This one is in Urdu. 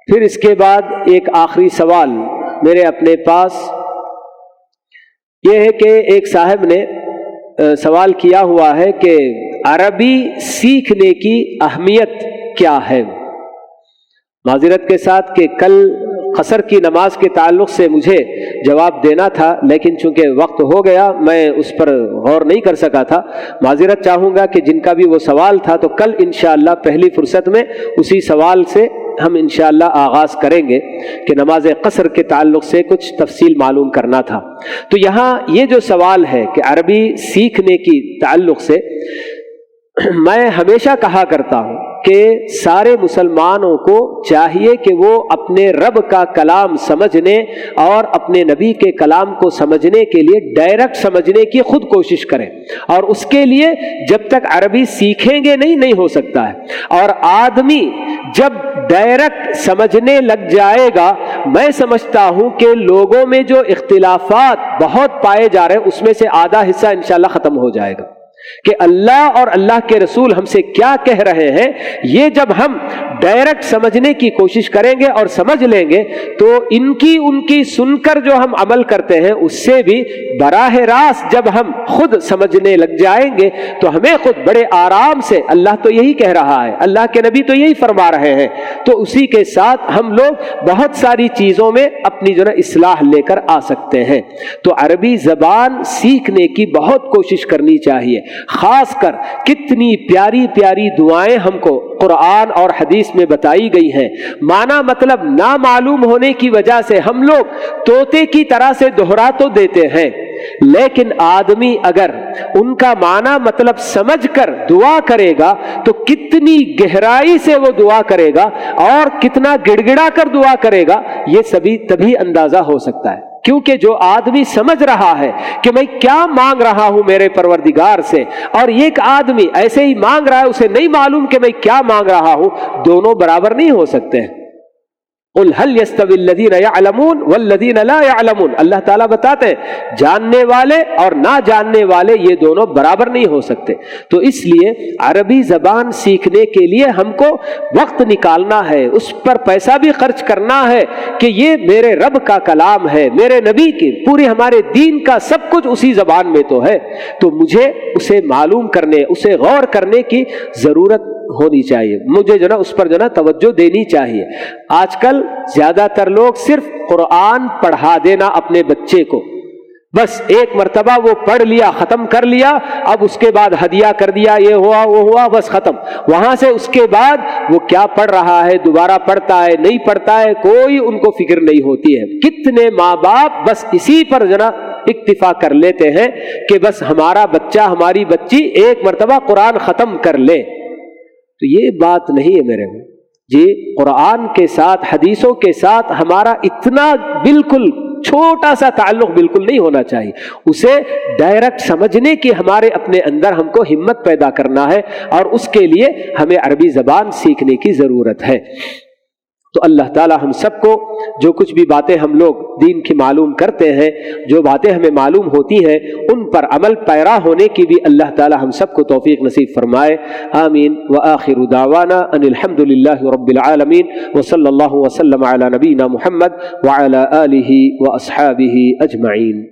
پھر اس کے بعد ایک آخری سوال میرے اپنے پاس یہ ہے کہ ایک صاحب نے سوال کیا ہوا ہے کہ عربی سیکھنے کی اہمیت کیا ہے۔ معذرت کے ساتھ کہ کل قصر کی نماز کے تعلق سے مجھے جواب دینا تھا، لیکن چونکہ وقت ہو گیا میں اس پر غور نہیں کر سکا تھا۔ معذرت چاہوں گا کہ جن کا بھی وہ سوال تھا تو کل انشاءاللہ پہلی فرصت میں اسی سوال سے ہم انشاءاللہ آغاز کریں گے کہ نماز قصر کے تعلق سے کچھ تفصیل معلوم کرنا تھا۔ تو یہاں یہ جو سوال ہے کہ عربی سیکھنے کی تعلق سے، میں ہمیشہ کہا کرتا ہوں کہ سارے مسلمانوں کو چاہیے کہ وہ اپنے رب کا کلام سمجھنے اور اپنے نبی کے کلام کو سمجھنے کے لیے ڈائریکٹ سمجھنے کی خود کوشش کریں، اور اس کے لیے جب تک عربی سیکھیں گے نہیں ہو سکتا ہے۔ اور آدمی جب ڈائریکٹ سمجھنے لگ جائے گا، میں سمجھتا ہوں کہ لوگوں میں جو اختلافات بہت پائے جا رہے ہیں اس میں سے آدھا حصہ انشاءاللہ ختم ہو جائے گا کہ اللہ اور اللہ کے رسول ہم سے کیا کہہ رہے ہیں۔ یہ جب ہم ڈائریکٹ سمجھنے کی کوشش کریں گے اور سمجھ لیں گے تو ان کی سن کر جو ہم عمل کرتے ہیں اس سے بھی براہ راست جب ہم خود سمجھنے لگ جائیں گے تو ہمیں خود بڑے آرام سے، اللہ تو یہی کہہ رہا ہے، اللہ کے نبی تو یہی فرما رہے ہیں، تو اسی کے ساتھ ہم لوگ بہت ساری چیزوں میں اپنی جو ہے اصلاح لے کر آ سکتے ہیں۔ تو عربی زبان سیکھنے کی بہت کوشش کرنی چاہیے، خاص کر کتنی پیاری پیاری دعائیں ہم کو قرآن اور حدیث میں بتائی گئی ہیں۔ معنی مطلب نہ معلوم ہونے کی وجہ سے ہم لوگ طوطے کی طرح سے دہرا تو دیتے ہیں، لیکن آدمی اگر ان کا معنی مطلب سمجھ کر دعا کرے گا تو کتنی گہرائی سے وہ دعا کرے گا اور کتنا گڑ گڑا کر دعا کرے گا، یہ سبھی تبھی اندازہ ہو سکتا ہے۔ کیونکہ جو آدمی سمجھ رہا ہے کہ میں کیا مانگ رہا ہوں میرے پروردگار سے، اور ایک آدمی ایسے ہی مانگ رہا ہے، اسے نہیں معلوم کہ میں کیا مانگ رہا ہوں، دونوں برابر نہیں ہو سکتے ہیں۔ قل هل يستوي الذين يعلمون والذين لا يعلمون، اللہ تعالیٰ بتاتے ہیں جاننے والے اور نہ جاننے والے یہ دونوں برابر نہیں ہو سکتے۔ تو اس لیے عربی زبان سیکھنے کے لیے ہم کو وقت نکالنا ہے، اس پر پیسہ بھی خرچ کرنا ہے کہ یہ میرے رب کا کلام ہے، میرے نبی کی پوری ہمارے دین کا سب کچھ اسی زبان میں تو ہے، تو مجھے اسے معلوم کرنے، اسے غور کرنے کی ضرورت ہونی چاہیے، مجھے جو نا اس پر جو نا توجہ دینی چاہیے۔ آج کل زیادہ تر لوگ صرف قرآن پڑھا دینا اپنے بچے کو، بس ایک مرتبہ وہ پڑھ لیا، ختم کر لیا، اب اس کے بعد ہدیہ کر دیا، یہ ہوا وہ ہوا، بس ختم۔ وہاں سے اس کے بعد وہ کیا پڑھ رہا ہے، دوبارہ پڑھتا ہے نہیں پڑھتا ہے، کوئی ان کو فکر نہیں ہوتی ہے۔ کتنے ماں باپ بس اسی پر جو نا اکتفا کر لیتے ہیں کہ بس ہمارا بچہ ہماری بچی ایک مرتبہ قرآن ختم کر لے، تو یہ بات نہیں ہے میرے میں جی۔ قرآن کے ساتھ، حدیثوں کے ساتھ ہمارا اتنا بالکل چھوٹا سا تعلق بالکل نہیں ہونا چاہیے، اسے ڈائریکٹ سمجھنے کی ہمارے اپنے اندر ہم کو ہمت پیدا کرنا ہے، اور اس کے لیے ہمیں عربی زبان سیکھنے کی ضرورت ہے۔ تو اللہ تعالیٰ ہم سب کو جو کچھ بھی باتیں ہم لوگ دین کی معلوم کرتے ہیں، جو باتیں ہمیں معلوم ہوتی ہیں، ان پر عمل پیرا ہونے کی بھی اللہ تعالیٰ ہم سب کو توفیق نصیب فرمائے، آمین۔ وآخر دعوانا ان الحمد للہ رب العالمین، وصلی اللہ وسلم علی نبینا محمد وعلی آلہ واصحابہ اجمعین۔